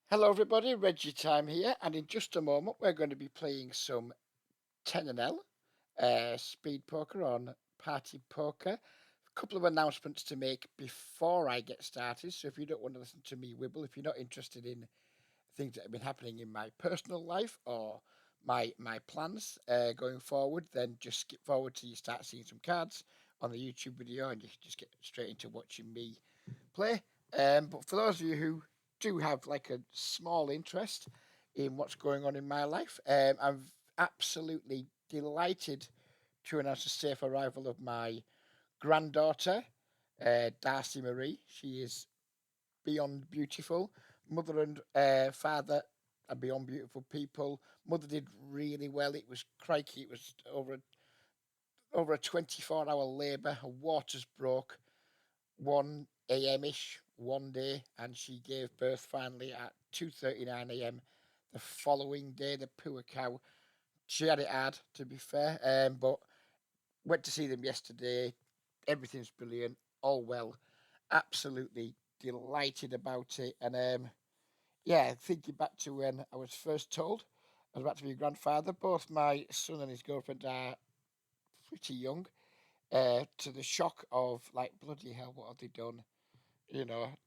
Hello everybody, RegiTime here, and in just a moment we're going to be playing some 10 speed poker on Party Poker. A couple of announcements to make before I get started, so if you don't want to listen to me wibble, if you're not interested in things that have been happening in my personal life or my plans going forward, then just skip forward till you start seeing some cards on the YouTube video and you can just get straight into watching me play. But for those of you who do have like a small interest in what's going on in my life, I'm absolutely delighted to announce the safe arrival of my granddaughter, Darcy Marie. She is beyond beautiful. Mother and father are beyond beautiful people. Mother did really well. It was crikey. It was over a 24-hour labour. Her waters broke 1 a.m. ish one day, and she gave birth finally at 2:39 a.m. the following day. The poor cow. She had it hard, to be fair, but went to see them yesterday. Everything's brilliant, all well. Absolutely delighted about it, and yeah, thinking back to when I was first told I was about to be a grandfather. Both my son and his girlfriend are pretty young. To the shock of like bloody hell, what have they done?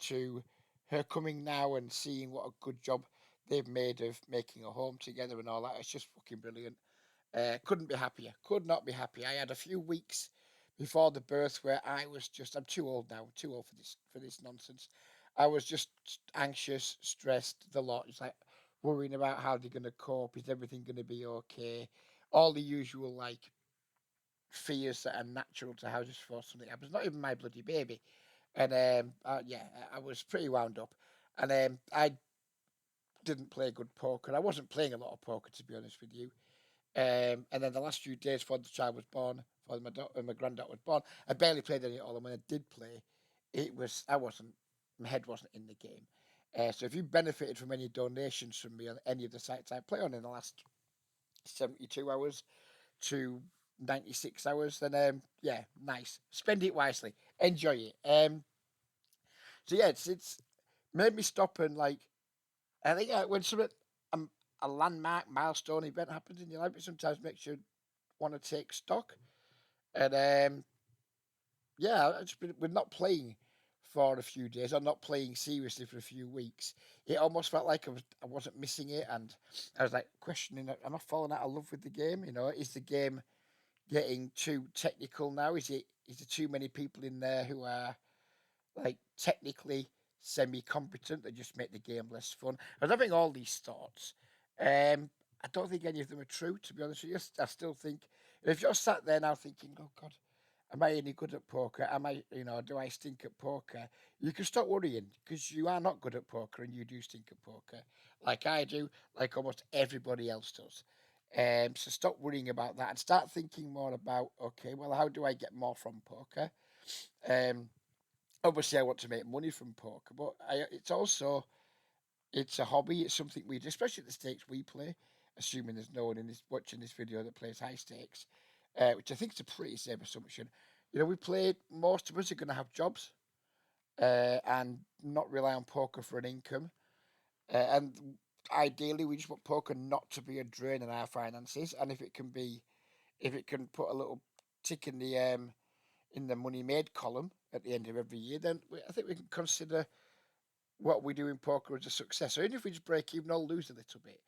To her coming now and seeing what a good job they've made of making a home together and all that. It's just fucking brilliant. Couldn't be happier. Could not be happier. I had a few weeks before the birth where I was just I'm too old now, too old for this nonsense. I was just anxious, stressed, the lot. It's like worrying about how they're gonna cope, is everything gonna be okay? All the usual like fears that are natural to houses before something happens. Not even my bloody baby. And yeah, I was pretty wound up. And I didn't play good poker. I wasn't playing a lot of poker, to be honest with you. And then the last few days before the child was born, before my granddaughter was born, I barely played any at all. And when I did play, my head wasn't in the game. So if you benefited from any donations from me on any of the sites I play on in the last 72 hours to 96 hours, then yeah, nice. Spend it wisely. Enjoy it. So yeah, it's made me stop and like I think when something um, a landmark milestone event happens in your life, it sometimes makes you want to take stock. And yeah, we're not playing for a few days. I'm not playing seriously for a few weeks. It almost felt like I wasn't missing it, and I was like questioning, am I falling out of love with the game? Is the game getting too technical now? Is there too many people in there who are like technically semi-competent that just make the game less fun? I was having all these thoughts. I don't think any of them are true, to be honest with you. I still think if you're sat there now thinking, "Oh God, am I any good at poker? Do I stink at poker?" You can stop worrying because you are not good at poker and you do stink at poker, like I do, like almost everybody else does. So stop worrying about that and start thinking more about, okay, well, how do I get more from poker? Um, Obviously I want to make money from poker, but it's a hobby. It's something we do, especially at the stakes we play. Assuming there's no one in this watching this video that plays high stakes, which I think is a pretty safe assumption. We play. Most of us are going to have jobs and not rely on poker for an income. And ideally, we just want poker not to be a drain on our finances. And if it can put a little tick in the money made column at the end of every year, then I think we can consider what we do in poker as a success. So even if we just break even or lose a little bit,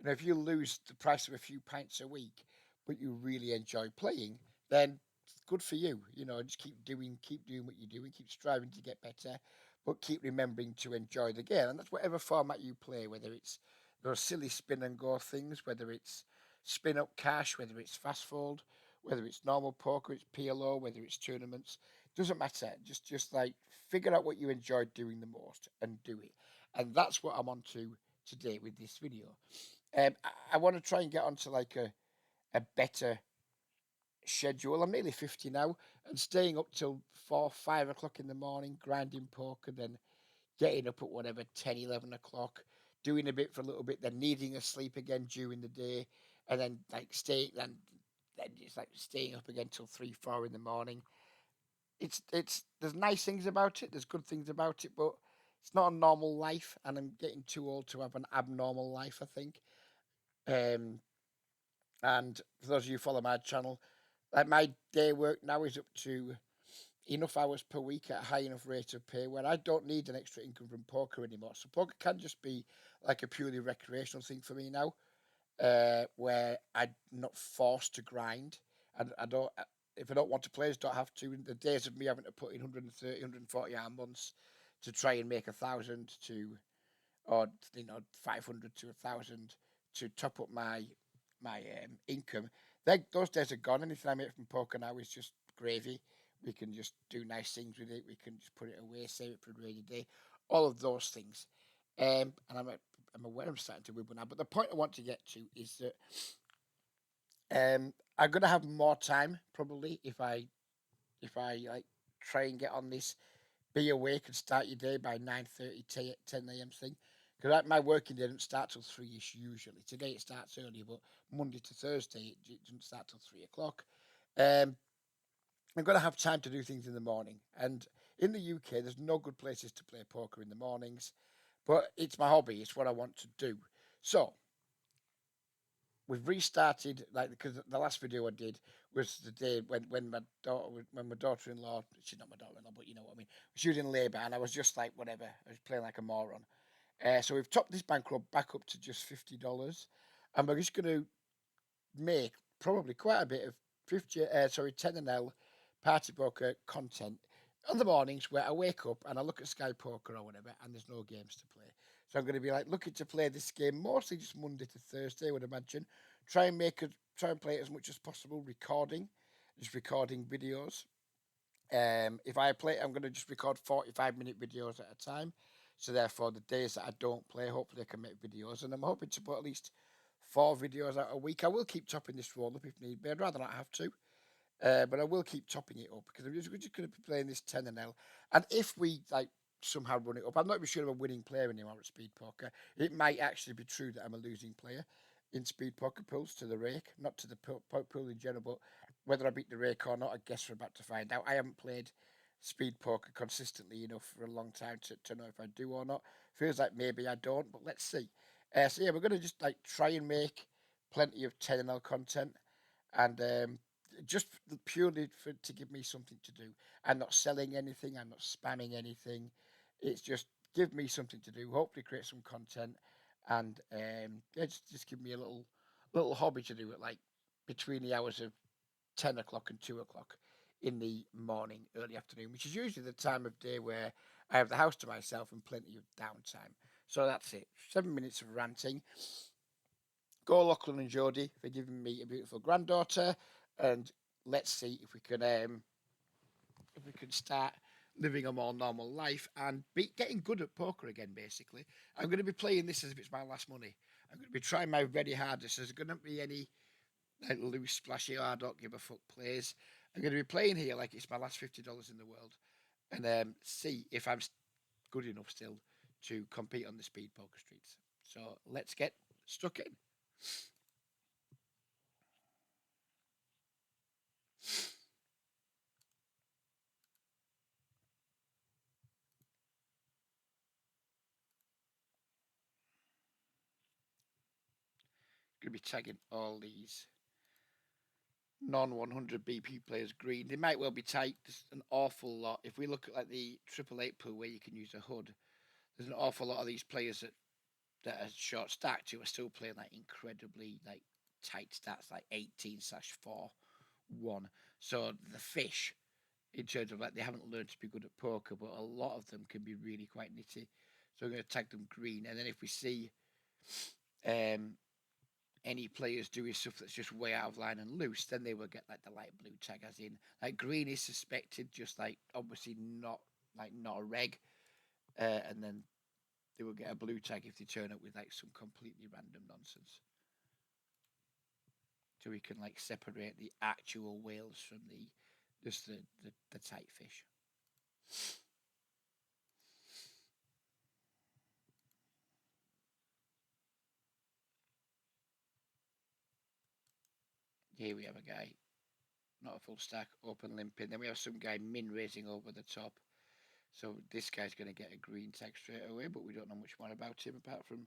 if you lose the price of a few pints a week, but you really enjoy playing, then good for you. Just keep doing what you're doing, keep striving to get better, but keep remembering to enjoy the game. And that's whatever format you play, whether it's those silly spin and go things, whether it's spin up cash, whether it's fast fold, whether it's normal poker, it's PLO, whether it's tournaments. Doesn't matter. Just like figure out what you enjoy doing the most and do it. And that's what I'm on to today with this video. I want to try and get onto like a better schedule. I'm nearly 50 now, and staying up till 4, 5 o'clock in the morning, grinding poker, then getting up at whatever 10, 11 o'clock, doing a bit for a little bit, then needing a sleep again during the day, and then like then just like staying up again till 3, 4 in the morning. It's there's nice things about it, there's good things about it, but it's not a normal life, and I'm getting too old to have an abnormal life, I think. Um, and for those of you who follow my channel, like my day work now is up to enough hours per week at a high enough rate of pay where I don't need an extra income from poker anymore. So poker can just be like a purely recreational thing for me now, where I'm not forced to grind. And I don't, if I don't want to play, I just don't have to. In the days of me having to put in 130, 140 hour months to try and make 1,000 to, or 500 to 1,000 to top up my income. Those days are gone. Anything I make from poker now is just gravy. We can just do nice things with it. We can just put it away, save it for a rainy day. All of those things. And I'm aware I'm starting to wibble now. But the point I want to get to is that I'm gonna have more time probably if I like try and get on this be awake and start your day by 9:30, 10 a.m. thing. Because my working day doesn't start till 3ish usually. Today it starts earlier, but Monday to Thursday it doesn't start till 3 o'clock. Um, I'm going to have time to do things in the morning. And in the UK, there's no good places to play poker in the mornings, but it's my hobby. It's what I want to do. So we've restarted, like, because the last video I did was the day when my daughter-in-law, she's not my daughter-in-law, but you know what I mean, she was in labour, and I was just like, whatever, I was playing like a moron. So we've topped this bankroll back up to just $50, and we're just going to make probably quite a bit of 10 and L party poker content on the mornings where I wake up and I look at Sky Poker or whatever, and there's no games to play. So I'm going to be like looking to play this game mostly just Monday to Thursday, I would imagine. Try and play it as much as possible, just recording videos. If I play, I'm going to just record 45-minute videos at a time. So therefore, the days that I don't play, hopefully I can make videos, and I'm hoping to put at least 4 videos out a week. I will keep chopping this roll up if need be. I'd rather not have to. But I will keep topping it up because we're just going to be playing this 10 and L. And if we like somehow run it up, I'm not even sure I'm a winning player anymore at speed poker. It might actually be true that I'm a losing player in speed poker pools to the rake, not to the pool in general, but whether I beat the rake or not, I guess we're about to find out. I haven't played speed poker consistently enough for a long time to know if I do or not. Feels like maybe I don't, but let's see. So yeah, we're going to just like try and make plenty of 10 and L content and just purely to give me something to do. I'm not selling anything. I'm not spamming anything. It's just give me something to do. Hopefully, create some content, and yeah, just give me a little hobby to do it like between the hours of 10 o'clock and 2 o'clock in the morning, early afternoon, which is usually the time of day where I have the house to myself and plenty of downtime. So that's it. 7 minutes of ranting. Go Lachlan and Jodie for giving me a beautiful granddaughter, and let's see if we can start living a more normal life and be getting good at poker again. Basically, I'm going to be playing this as if it's my last money. I'm going to be trying my very hardest. There's going to be any like loose, splashy, I don't give a fuck plays. I'm going to be playing here like it's my last $50 in the world, and see if I'm good enough still to compete on the speed poker streets. So let's get stuck in. Going to be tagging all these non 100 BP players green. They might well be tight. There's an awful lot. If we look at like the triple eight pool where you can use a HUD, there's an awful lot of these players that are short stacked who are still playing like incredibly like tight stats like 18/4/1. So the fish in terms of like they haven't learned to be good at poker, but a lot of them can be really quite nitty. So we're going to tag them green, and then if we see um, any players doing stuff that's just way out of line and loose, then they will get like the light blue tag, as in like green is suspected, just like obviously not a reg, and then they will get a blue tag if they turn up with like some completely random nonsense. So we can like separate the actual whales from the just the tight fish. Here we have a guy, not a full stack, open limping. Then we have some guy min raising over the top. So this guy's going to get a green tag straight away, but we don't know much more about him apart from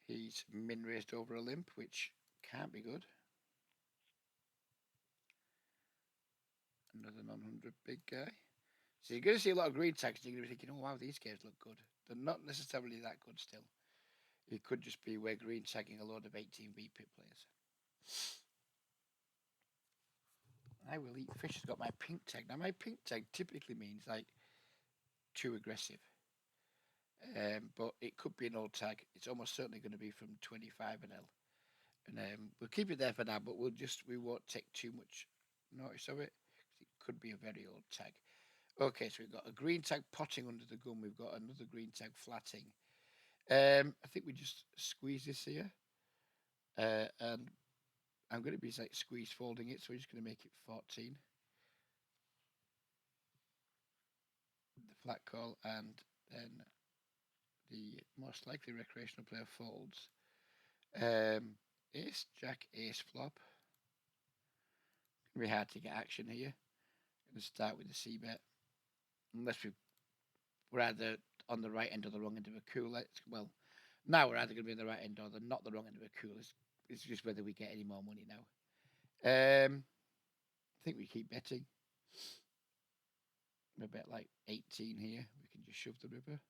he's min raised over a limp, which can't be good. Another non-100 big guy. So you're going to see a lot of green tags. You're going to be thinking, oh wow, these games look good. They're not necessarily that good still. It could just be we're green tagging a load of 18B pit players. I will eat fish has got my pink tag. Now my pink tag typically means like too aggressive. But it could be an old tag. It's almost certainly going to be from 25 and L. And we'll keep it there for now, but we won't take too much notice of it. It could be a very old tag. Okay, so we've got a green tag potting under the gun. We've got another green tag flatting. I think we just squeeze this here. And I'm going to be like squeeze folding it, so we're just going to make it 14. The flat call, and then the most likely recreational player folds. Ace, jack, ace flop. Gonna be hard to get action here. Gonna start with the C bet. Unless we're either on the right end or the wrong end of a cooler. Well, now we're either going to be on the right end or not the wrong end of a cooler. It's just whether we get any more money now. I think we keep betting. We bet like 18 here. We can just shove the river.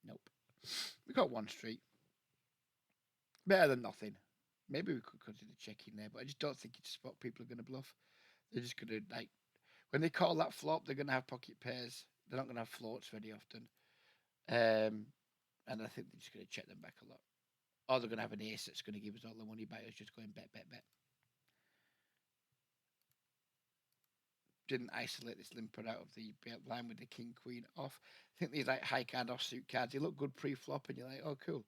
Nope. We got one street. Better than nothing. Maybe we could consider checking there, but I just don't think it's a spot people are going to bluff. They're just going to, like, when they call that flop, they're going to have pocket pairs. They're not going to have floats very often. And I think they're just going to check them back a lot. Or they're going to have an ace that's going to give us all the money back. Us just going bet, bet, bet. Didn't isolate this limper out of the line with the king, queen off. I think these like high card offsuit cards, they look good pre-flop, and you're like, oh, cool.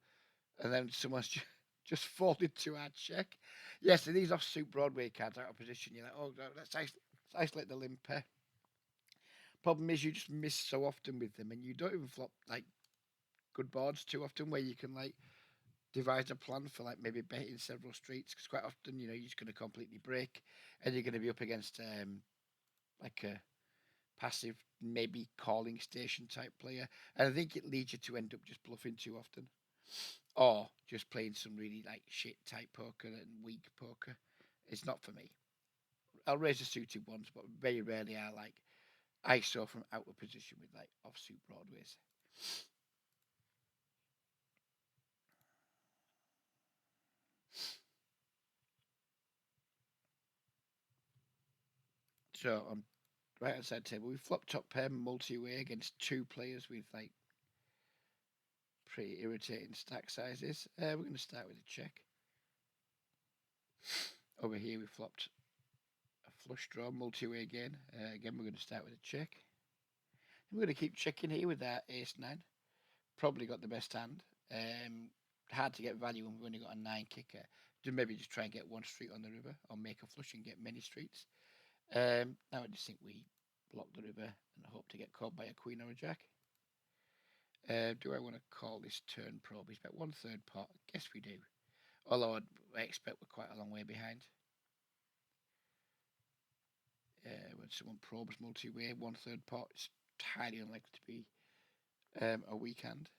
And then someone's just folded to our check. Yes, and these offsuit Broadway cards out of position. You're like, oh, let's isolate the limper. Problem is, you just miss so often with them, and you don't even flop like good boards too often, where you can like devise a plan for like maybe betting several streets. Because quite often, you're just going to completely break, and you're going to be up against like a passive, maybe calling station type player, and I think it leads you to end up just bluffing too often, or just playing some really like shit type poker and weak poker. It's not for me. I'll raise the suited ones, but very rarely I like ISO from out of position with like offsuit broadways. So on right hand side table, we flop top pair multi-way against two players with like pretty irritating stack sizes. We're going to start with a check. Over here we flopped a flush draw multi-way again. Again we're going to start with a check. And we're going to keep checking here with our ace nine. Probably got the best hand. Hard to get value when we've only got a 9 kicker. Maybe just try and get one street on the river, or make a flush and get many streets. Now I just think we block the river and hope to get caught by a queen or a jack. Do I want to call this turn probe? He's bet 1/3 pot. Guess we do. Although I expect we're quite a long way behind. When someone probes multi-way, 1/3 pot, it's highly unlikely to be a weak hand.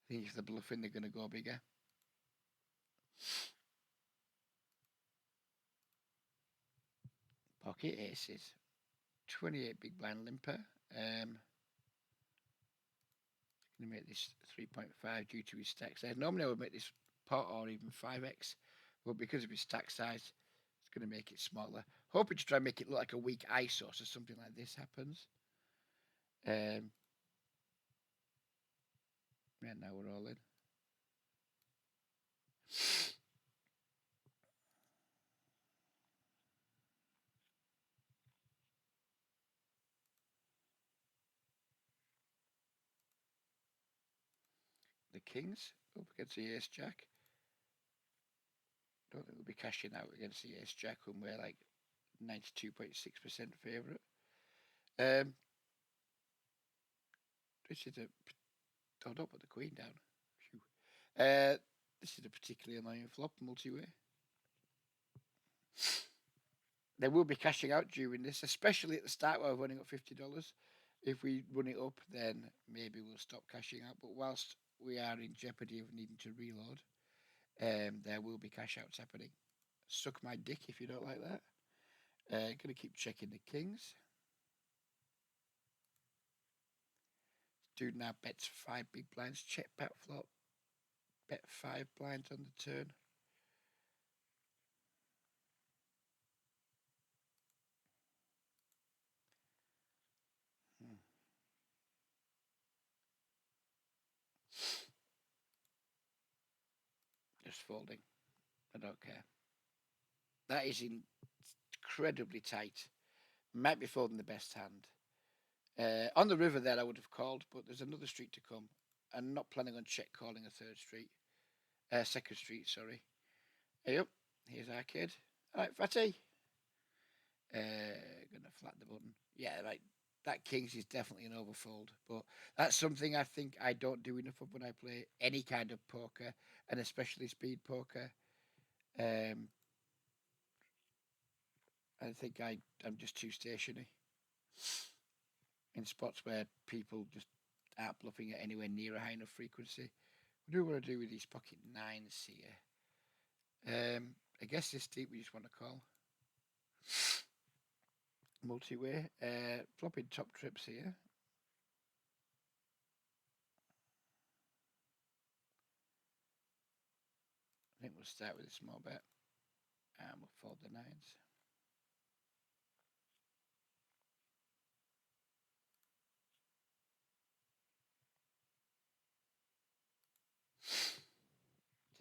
I think if they're bluffing, they're going to go bigger. Pocket aces. 28 big blind limper. Going to make this 3.5 due to his stack size. Normally I would make this pot or even 5x, but because of his stack size, it's going to make it smaller. Hoping to try and make it look like a weak ISO so something like this happens. Yeah, now we're all in. The kings up against the ace jack. Don't think we'll be cashing out against the ace jack when we're like 92.6% favourite. This is a. Oh, don't put the queen down. This is a particularly annoying flop multi-way. They will be cashing out during this, especially at the start where we're running up $50. If we run it up, then maybe we'll stop cashing out. But whilst we are in jeopardy of needing to reload, there will be cash outs happening. Suck my dick if you don't like that. Gonna keep checking the kings. Dude now bets 5 big blinds. Check back flop. Bet 5 blinds on the turn. Hmm. Just folding. I don't care. That is incredibly tight. Might be folding the best hand. On the river there, I would have called, but there's another street to come. I'm not planning on check calling a third street. Second street, sorry. Hey up. Here's our kid. All right, Fatty. Gonna flat the button. Yeah, right. That kings is definitely an overfold, but that's something I think I don't do enough of when I play any kind of poker, and especially speed poker. Um, I think I'm just too stationary in spots where people just aren't bluffing at anywhere near a high enough frequency. What do we want to do with these pocket nines here? I guess this deep we just want to call. Multi-way. Flopping top trips here. I think we'll start with a small bet. And we'll fold the nines.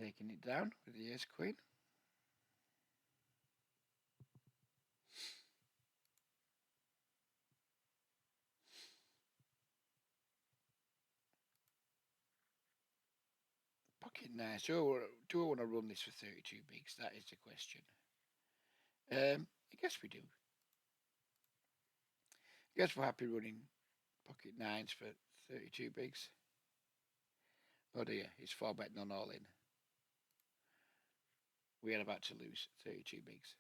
Taking it down with the ace queen. Pocket nines. Do I want to run this for 32 bigs? That is the question. I guess we do. I guess we're happy running pocket nines for 32 bigs. Oh dear, it's 4 bet non all in. We are about to lose 32 bigs.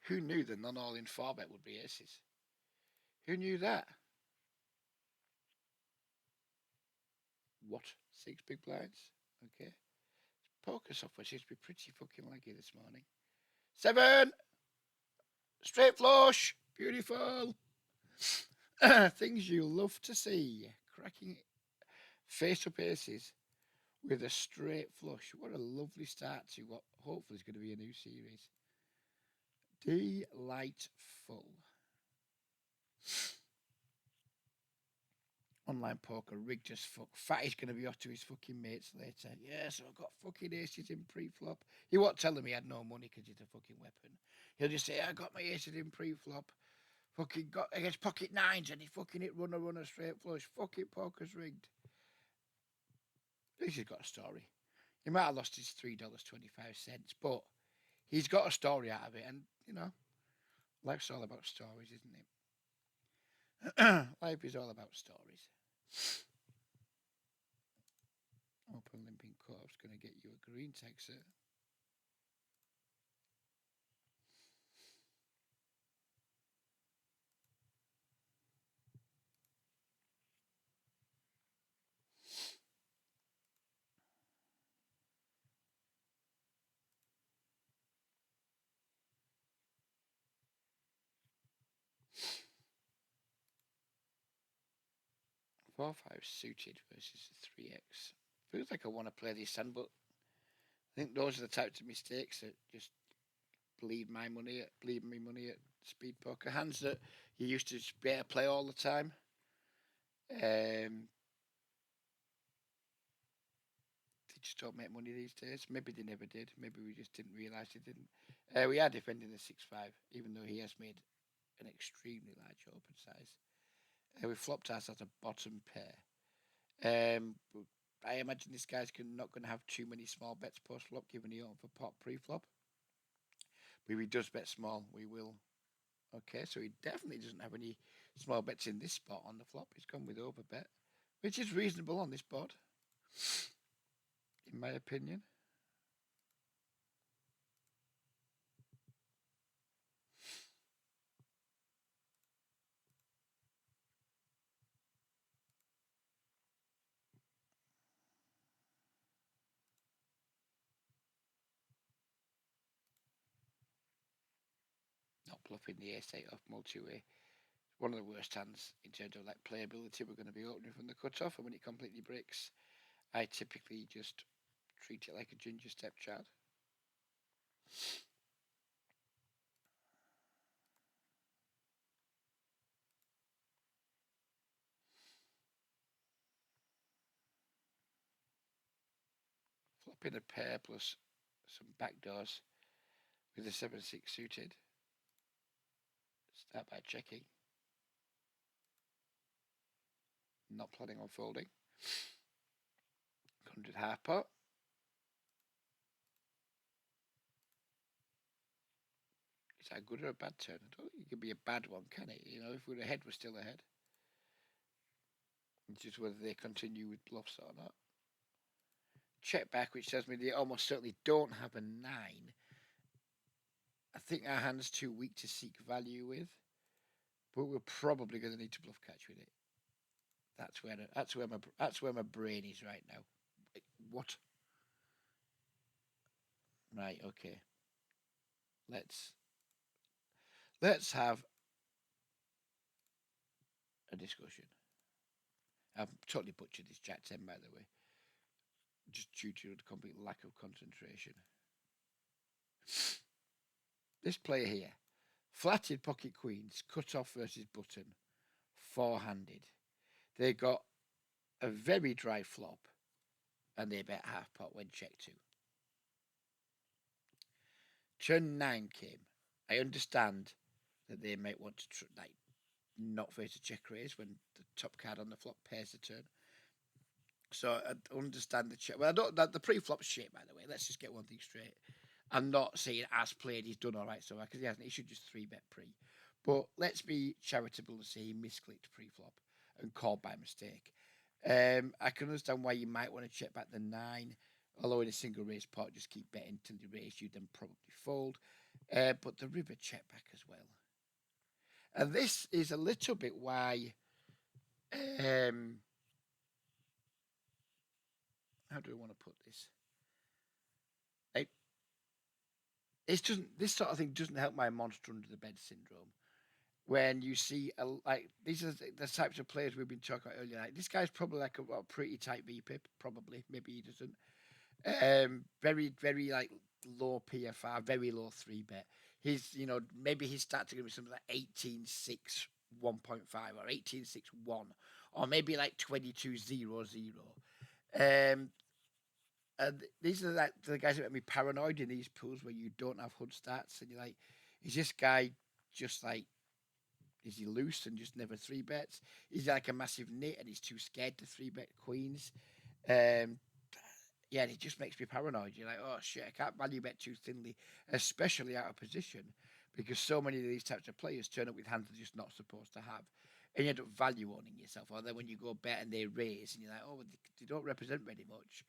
Who knew the non all in 4 bet would be aces? Who knew that? What? 6 big blinds? Okay. Poker software seems to be pretty fucking laggy this morning. 7! Straight flush! Beautiful! Things you love to see. Cracking face up aces with a straight flush. What a lovely start to what hopefully is going to be a new series. Delightful. Online poker, rigged as fuck. Fatty's going to be off to his fucking mates later. Yeah, so I've got fucking aces in pre-flop. He won't tell him he had no money because he's a fucking weapon. He'll just say, I got my aces in pre-flop. Fucking got against pocket nines and he fucking hit runner straight flush. Fucking poker's rigged. At least he's got a story. He might have lost his $3.25, but he's got a story out of it. And, you know, life's all about stories, isn't it? Life is all about stories. Open limping corpse going to get you a green tag, sir. Four five suited versus the 3x. Feels like I want to play this hand, but I think those are the types of mistakes that just bleed me money at speed poker hands that you used to be able to play all the time. They just don't make money these days. Maybe they never did. Maybe we just didn't realise they didn't. We are defending the 6-5, even though he has made an extremely large open size. We flopped ours at a bottom pair. I imagine this guy's not going to have too many small bets post flop, given he owned for pot pre flop. But if he does bet small, we will. Okay, so he definitely doesn't have any small bets in this spot on the flop. He's gone with over bet, which is reasonable on this board. in my opinion. Not bluffing the ace-8 off multi-way. One of the worst hands in terms of like playability. We're going to be opening from the cutoff, and when it completely breaks, I typically just treat it like a ginger stepchild. Flopping a pair plus some backdoors with a 7-6 suited. Start by checking. Not planning on folding. 100 half pot. Is that a good or a bad turn? I don't think it could be a bad one, can it? You know, if we're ahead, we're still ahead. It's just whether they continue with bluffs or not. Check back, which tells me they almost certainly don't have a 9. I think our hand's too weak to seek value with, but we're probably going to need to bluff catch with it. That's where my brain is right now. What? Right, okay. Let's have a discussion. I've totally butchered this Jack 10, by the way, just due to a complete lack of concentration. This player here, flatted pocket queens, cut off versus button, four-handed. They got a very dry flop, and they bet half pot when check two. Turn 9 came. I understand that they might want to not face a check raise when the top card on the flop pairs the turn. So I understand the check. Well, I don't. The pre-flop's shit, by the way. Let's just get one thing straight. I'm not saying as played he's done all right so far because he hasn't. He should just 3-bet pre. But let's be charitable and say he misclicked pre-flop and called by mistake. I can understand why you might want to check back the 9. Although in a single raise pot, just keep betting till you raise, you then probably fold. But the river check back as well. And this is a little bit why. How do I want to put this? Like, this sort of thing doesn't help my monster under the bed syndrome. When you see like these are the types of players we've been talking about earlier. Like this guy's probably like a pretty tight VPIP, probably. Maybe he doesn't. Very, very like low PFR, very low 3-bet. Maybe he's starting to be something like 18-6 1.5 or 18-6 1, or maybe like 22-0-0. And these are like the guys that make me paranoid in these pools where you don't have HUD stats, and you're like, is this guy just like, is he loose and just never 3-bets? Is he like a massive nit and he's too scared to 3-bet queens? Um, yeah, it just makes me paranoid. You're like, oh shit, I can't value bet too thinly, especially out of position, because so many of these types of players turn up with hands they're just not supposed to have, and you end up value owning yourself. Or then when you go bet and they raise, and you're like, oh, they don't represent very much.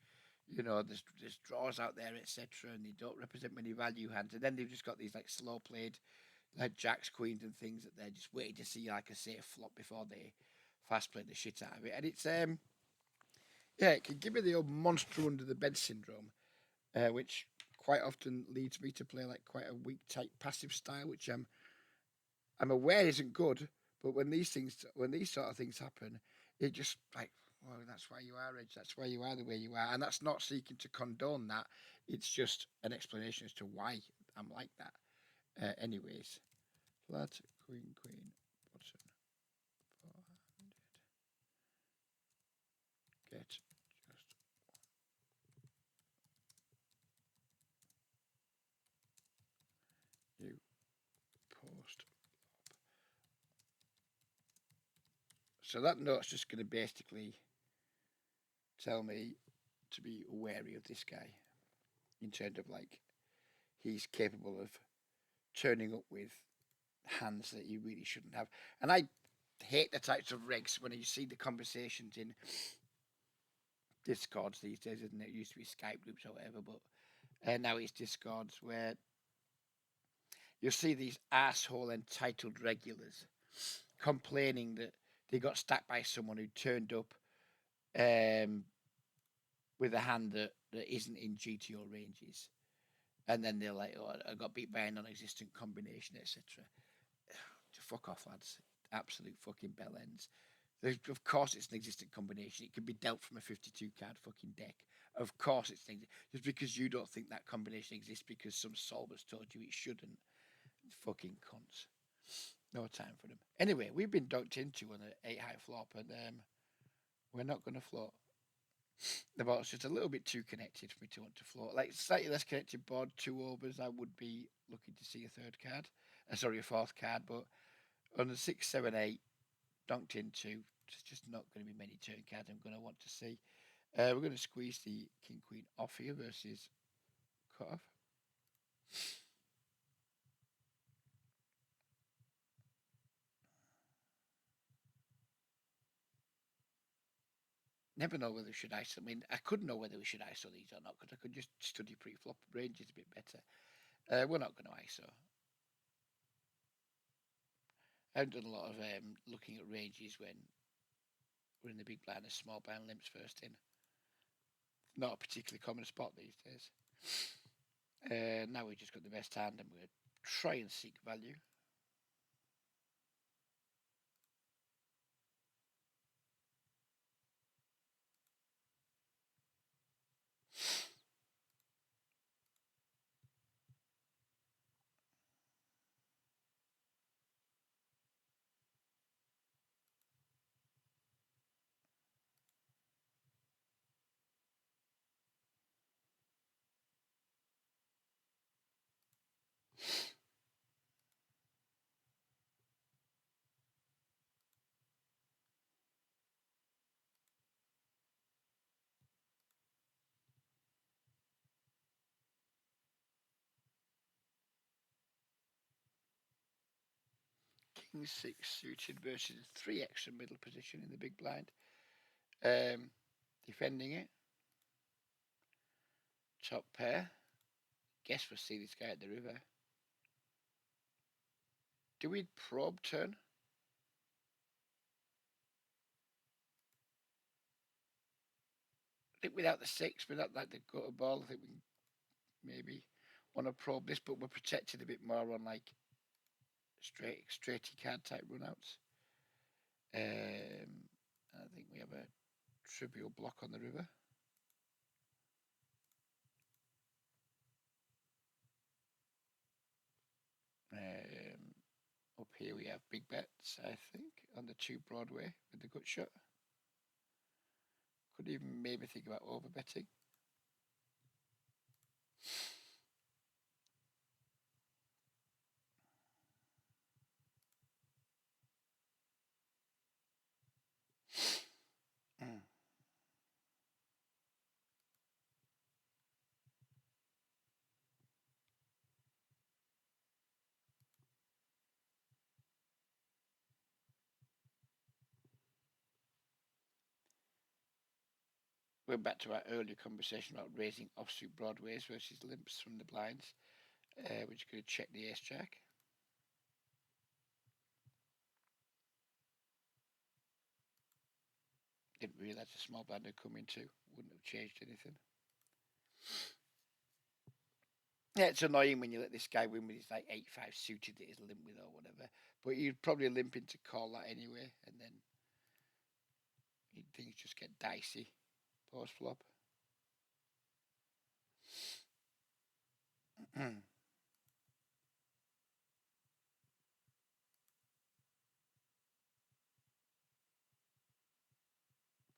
There's draws out there, etc., and they don't represent many value hands. And then they've just got these like slow played, like jacks, queens, and things that they're just waiting to see like a safe flop before they fast play the shit out of it. And it's yeah, it can give me the old monster under the bed syndrome, which quite often leads me to play like quite a weak type passive style, which I'm aware isn't good. But when these sort of things happen, it just like, well, that's why you are, Edge. That's why you are the way you are, and that's not seeking to condone that. It's just an explanation as to why I'm like that. Anyways, flat queen button 400. Get just you post. So that note's just going to basically tell me to be wary of this guy in terms of like he's capable of turning up with hands that you really shouldn't have. And I hate the types of regs when you see the conversations in Discords these days, isn't it? It used to be Skype groups or whatever, but now it's Discords where you'll see these asshole entitled regulars complaining that they got stacked by someone who turned up um, with a hand that isn't in GTO ranges. And then they're like, oh, I got beat by a non-existent combination, etc. Fuck off, lads. Absolute fucking bell ends. Of course, it's an existent combination. It can be dealt from a 52 card fucking deck. Of course, it's just because you don't think that combination exists because some solver's told you it shouldn't. Fucking cunts. No time for them. Anyway, we've been docked into on an 8 high flop, and we're not going to float. The board's just a little bit too connected for me to want to float. Like slightly less connected board, 2 overs, I would be looking to see a third card. Sorry, a fourth card, but on the 6, 7, 8, donked into, there's just not going to be many turn cards I'm going to want to see. We're going to squeeze the King Queen off here versus cut off. Never know whether we should ISO. I mean, I couldn't know whether we should ISO these or not because I could just study pre-flop. Range is a bit better. We're not going to ISO. I've done a lot of looking at ranges when we're in the big blind and small blind limps first in. Not a particularly common spot these days. Now we've just got the best hand and we're going to try and seek value. King 6 suited versus 3 extra middle position in the big blind. Defending it. Top pair. Guess we'll see this guy at the river. Do we probe turn? I think without the 6, without like the gutter ball, I think we maybe want to probe this, but we're protected a bit more on like straighty card type runouts. I think we have a trivial block on the river. Up here we have big bets, I think, on the 2 Broadway with the gut shot. Could even maybe think about over betting. We're back to our earlier conversation about raising offsuit broadways versus limps from the blinds. We're just going to check the ace jack. Didn't realise a small blind had come into. Wouldn't have changed anything. Yeah, it's annoying when you let this guy win with his like 8-5 suited that he's limp with or whatever. But you'd probably limp into call that anyway, and then things just get dicey post flop.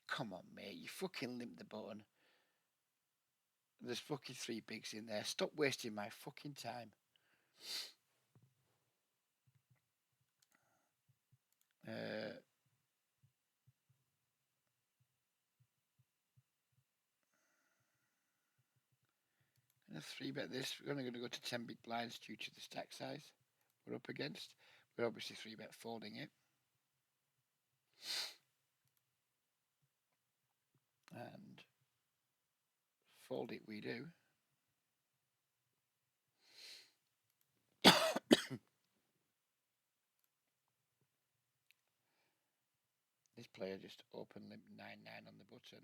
Come on, mate, you fucking limp the button. There's fucking 3 bigs in there. Stop wasting my fucking time. And a 3-bet this. We're only going to go to 10 big blinds due to the stack size we're up against. We're obviously 3-bet folding it. And fold it, we do. This player just open limp 9-9 on the button.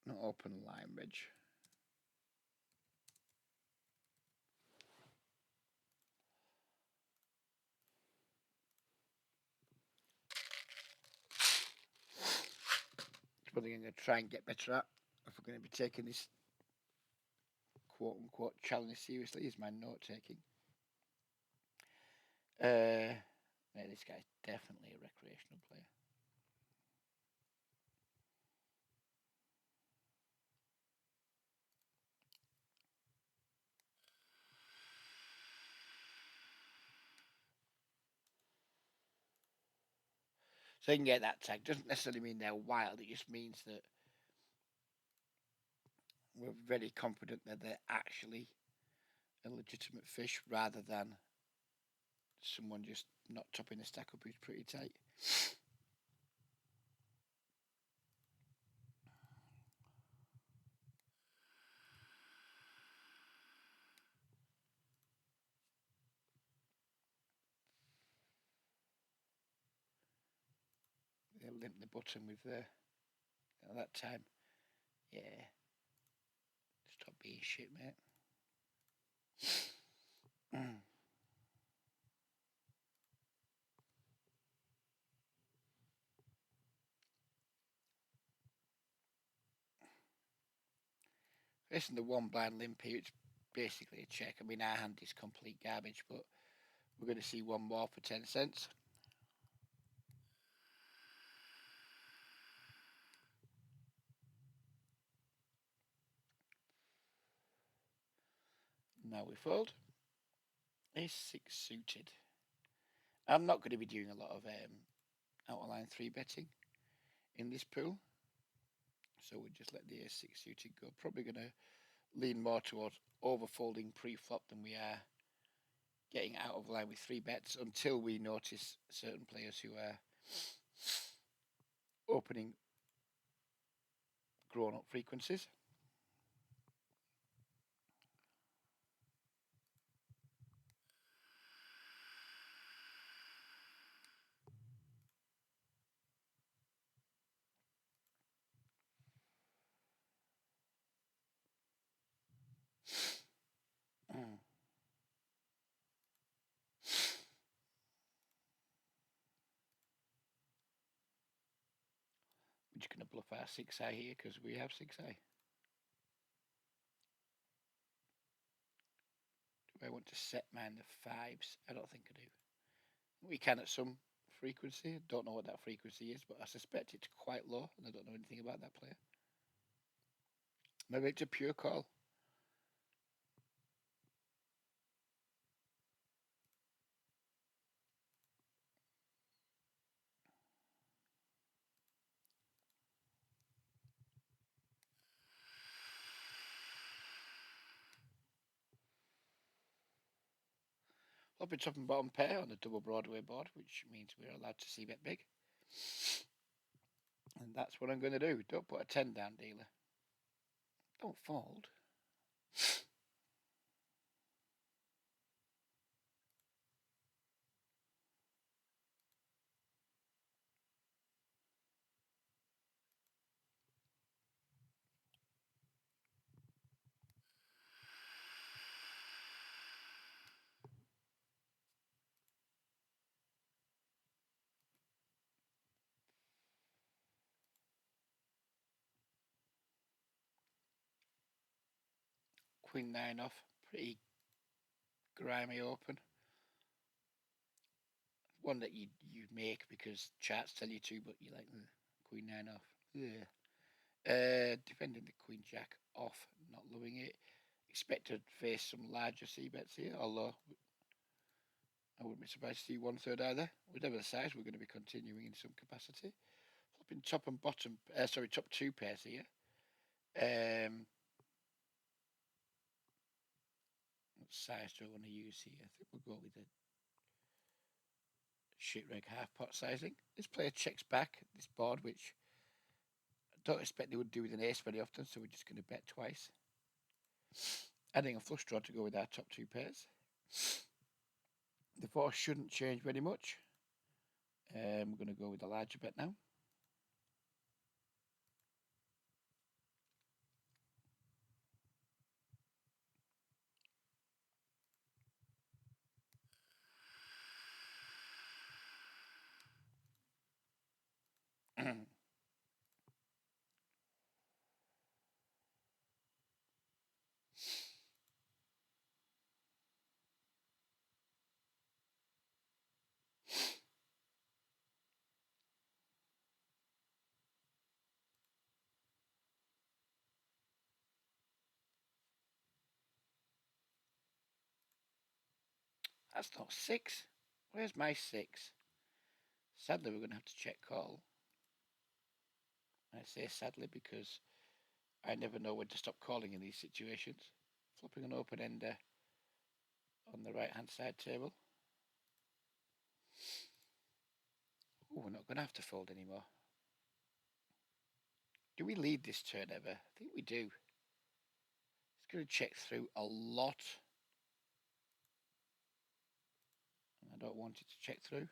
Not open line bridge. It's what I'm going to try and get better at if we're going to be taking this quote unquote challenge seriously, is my note taking. Yeah, this guy's definitely a recreational player. So you can get that tag. Doesn't necessarily mean they're wild. It just means that we're very confident that they're actually a legitimate fish rather than someone just not topping the stack up who's pretty tight. They limp the button with the at that time. Yeah. Stop being shit, mate. Listen, the one blind limp here, it's basically a check. I mean, our hand is complete garbage, but we're going to see one more for 10 cents. Now we fold. Ace 6 suited. I'm not going to be doing a lot of out of line 3 betting in this pool. So we'll just let the Ace 6 suited go. Probably going to lean more towards overfolding pre-flop than we are getting out of line with 3 bets until we notice certain players who are opening grown-up frequencies. We're just going to bluff our 6-eye here because we have 6-eye. Do I want to set mine the 5s? I don't think I do. We can at some frequency. Don't know what that frequency is, but I suspect it's quite low, and I don't know anything about that player. Maybe it's a pure call. Flopping top and bottom pair on the double Broadway board, which means we're allowed to see bet big. And that's what I'm going to do. Don't put a 10 down, dealer. Don't fold. Queen 9 off. Pretty grimy open. One that you make because charts tell you to, but you like the Queen 9 off. Yeah. Defending the Queen Jack off, not loving it. Expect to face some larger C bets here, although I wouldn't be surprised to see 1/3 either. Whatever the size, we're going to be continuing in some capacity. Flopping top and bottom, top 2 pairs here. What size do I want to use here? I think we'll go with a Shit reg half pot sizing. This player checks back this board, which I don't expect they would do with an ace very often, so we're just going to bet twice. Adding a flush draw to go with our top two pairs. The four shouldn't change very much. We're going to go with a larger bet now. That's not six. Where's my six? Sadly, we're going to have to check call. I say sadly because I never know when to stop calling in these situations. Flipping an open ender on the right hand side table. Oh, we're not going to have to fold anymore. Do we lead this turn ever? I think we do. It's going to check through a lot. I don't want it to check through.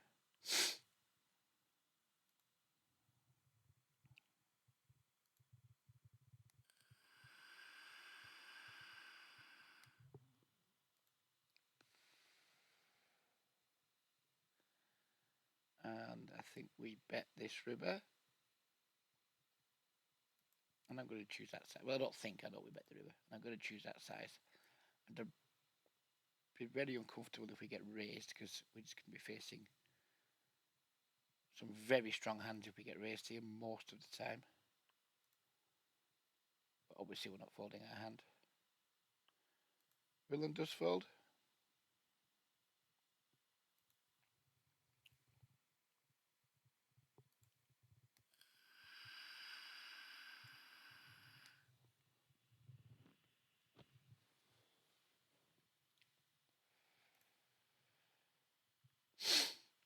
And I think we bet this river. And I'm going to choose that size. Well, I don't think, I know we bet the river. I'm going to choose that size. And I'd be very uncomfortable if we get raised because we're just going to be facing some very strong hands if we get raised here most of the time. But obviously we're not folding our hand. Villain does fold.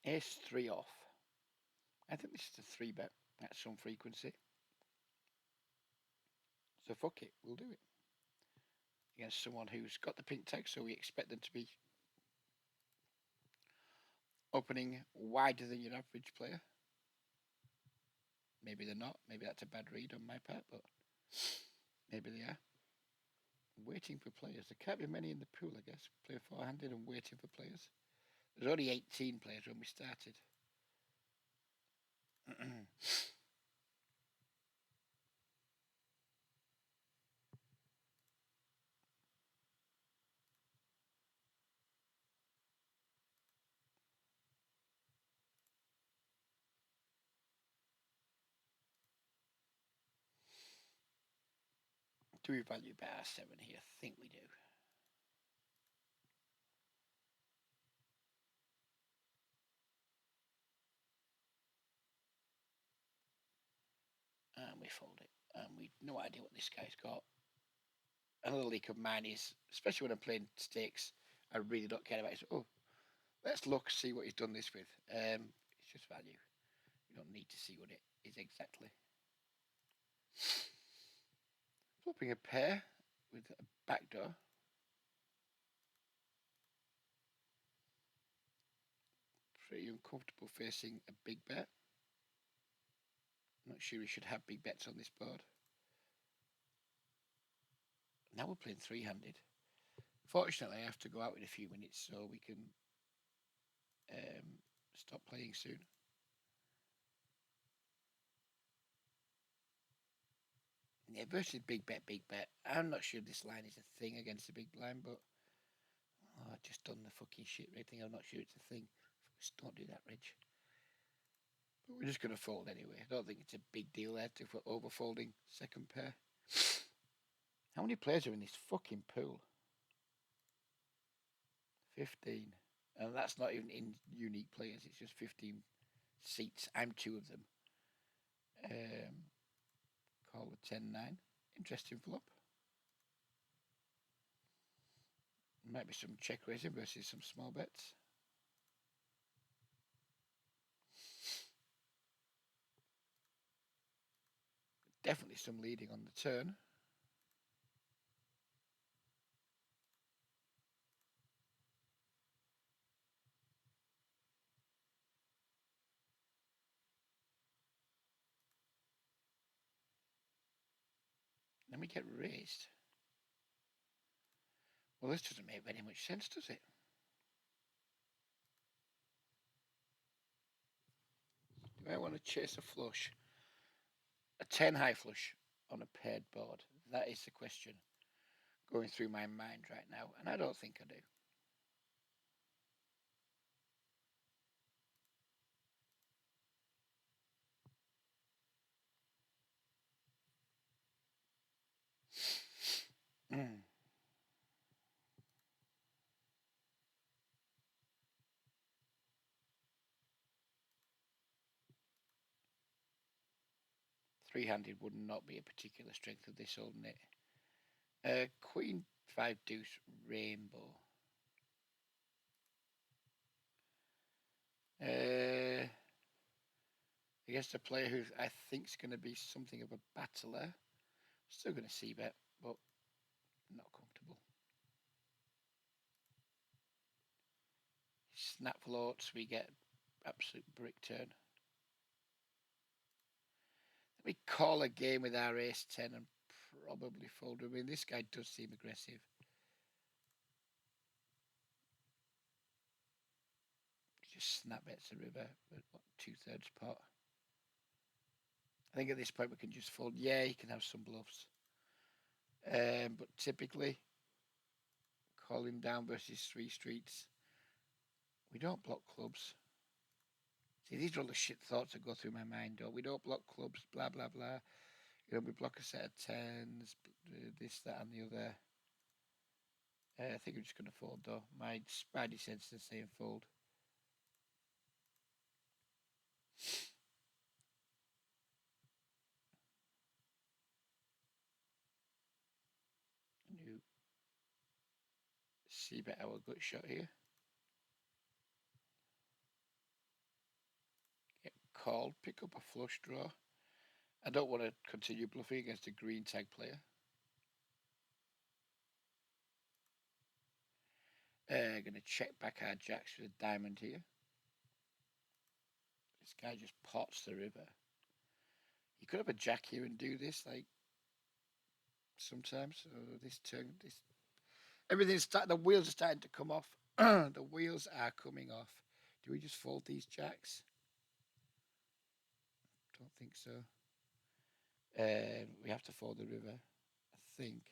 Ace 3 off. I think this is a 3 bet at some frequency. So fuck it, we'll do it. Against someone who's got the pink tag, so we expect them to be opening wider than your average player. Maybe they're not. Maybe that's a bad read on my part, but maybe they are. Waiting for players. There can't be many in the pool, I guess. Play four-handed and waiting for players. There's only 18 players when we started. Do we value bet R7 here? I think we do. And we fold it. And we no idea what this guy's got. Another leak of mine is, especially when I'm playing stakes, I really don't care about it. Oh, let's look, see what he's done this with. It's just value. You don't need to see what it is exactly. Flipping a pair with a backdoor. Pretty uncomfortable facing a big bet. Not sure we should have big bets on this board. Now we're playing three-handed. Fortunately, I have to go out in a few minutes so we can stop playing soon. Yeah, versus big bet, big bet. I'm not sure this line is a thing against the big blind, but I've just done the fucking shit red thing. I'm not sure it's a thing. Just don't do that, Reg. But we're just going to fold anyway. I don't think it's a big deal there to over folding second pair. How many players are in this fucking pool? 15. And that's not even in unique players. It's just 15 seats. I'm two of them. Call the 10-9. Interesting flop. Might be some check raising versus some small bets. Definitely some leading on the turn. Then we get raised. Well, this doesn't make very much sense, does it? Do I want to chase a flush? A 10 high flush on a paired board? That is the question going through my mind right now, and I don't think I do. Mm. Three-handed would not be a particular strength of this old knit. Queen 5 deuce rainbow. I guess the player who I think is going to be something of a battler. Still going to see bet, but not comfortable. Snap floats, we get absolute brick turn. Let me call a game with our ace 10 and probably fold. I mean, this guy does seem aggressive. Just snap bets the river at what, 2/3 pot. I think at this point we can just fold. Yeah, he can have some bluffs. But typically, calling down versus three streets, we don't block clubs. See, these are all the shit thoughts that go through my mind. We don't block clubs, blah, blah, blah. You know, we block a set of tens, this, that, and the other. I think I'm just going to fold, though. My spidey sense is saying fold. New see bet our gut shot here. Get called, pick up a flush draw. I don't want to continue bluffing against a green tag player. Going to check back our jacks with a diamond here. This guy just pots the river. You could have a jack here and do this, like, sometimes. So this turn, this everything's the wheels are starting to come off. The wheels are coming off. Do we just fold these jacks? Don't think so. We have to fold the river, I think.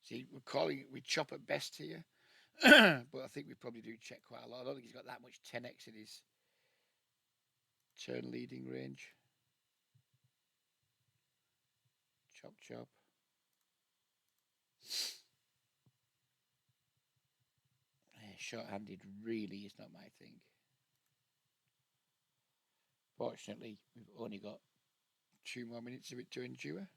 See, we chop at best here, but I think we probably do check quite a lot. I don't think he's got that much 10x in his turn leading range. Chop, chop. Short-handed really is not my thing. Fortunately, we've only got 2 more minutes of it to endure.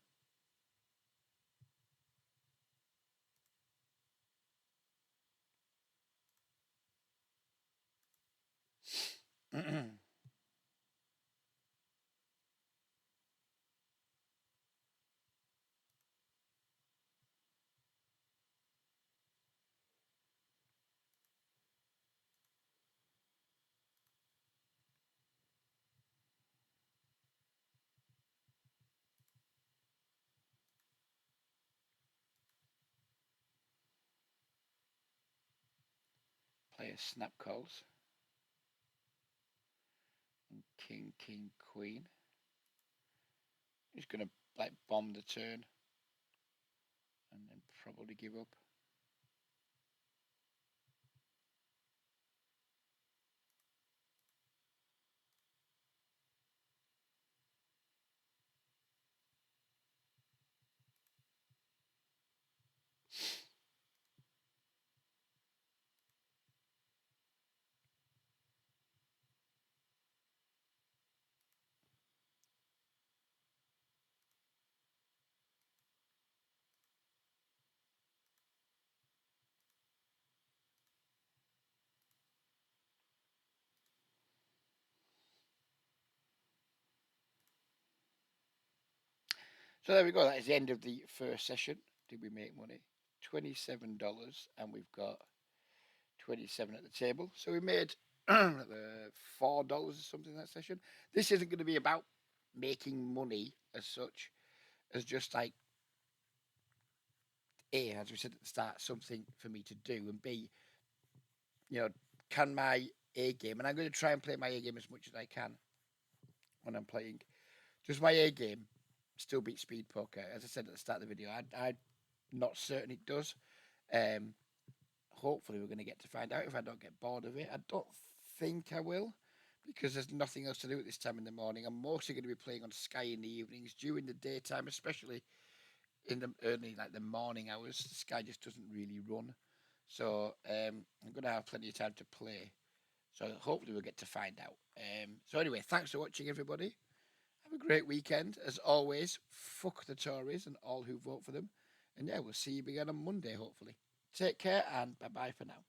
Player snap calls. And king, king, queen. He's going to like bomb the turn and then probably give up. So there we go. That is the end of the first session. Did we make money? $27, and we've got 27 at the table. So we made $4 or something that session. This isn't going to be about making money as such, as just like A, as we said at the start, something for me to do, and B, can my A game, and I'm going to try and play my A game as much as I can when I'm playing. Does my A game still beat speed poker? As I said at the start of the video, I'm not certain it does. Hopefully we're going to get to find out if I don't get bored of it. I don't think I will, because there's nothing else to do at this time in the morning. I'm mostly going to be playing on Sky in the evenings. During the daytime, especially in the early, like the morning hours, Sky just doesn't really run. So I'm going to have plenty of time to play. So hopefully we'll get to find out. So anyway, thanks for watching, everybody. Have a great weekend. As always, fuck the Tories and all who vote for them. And yeah, we'll see you again on Monday, hopefully. Take care and bye-bye for now.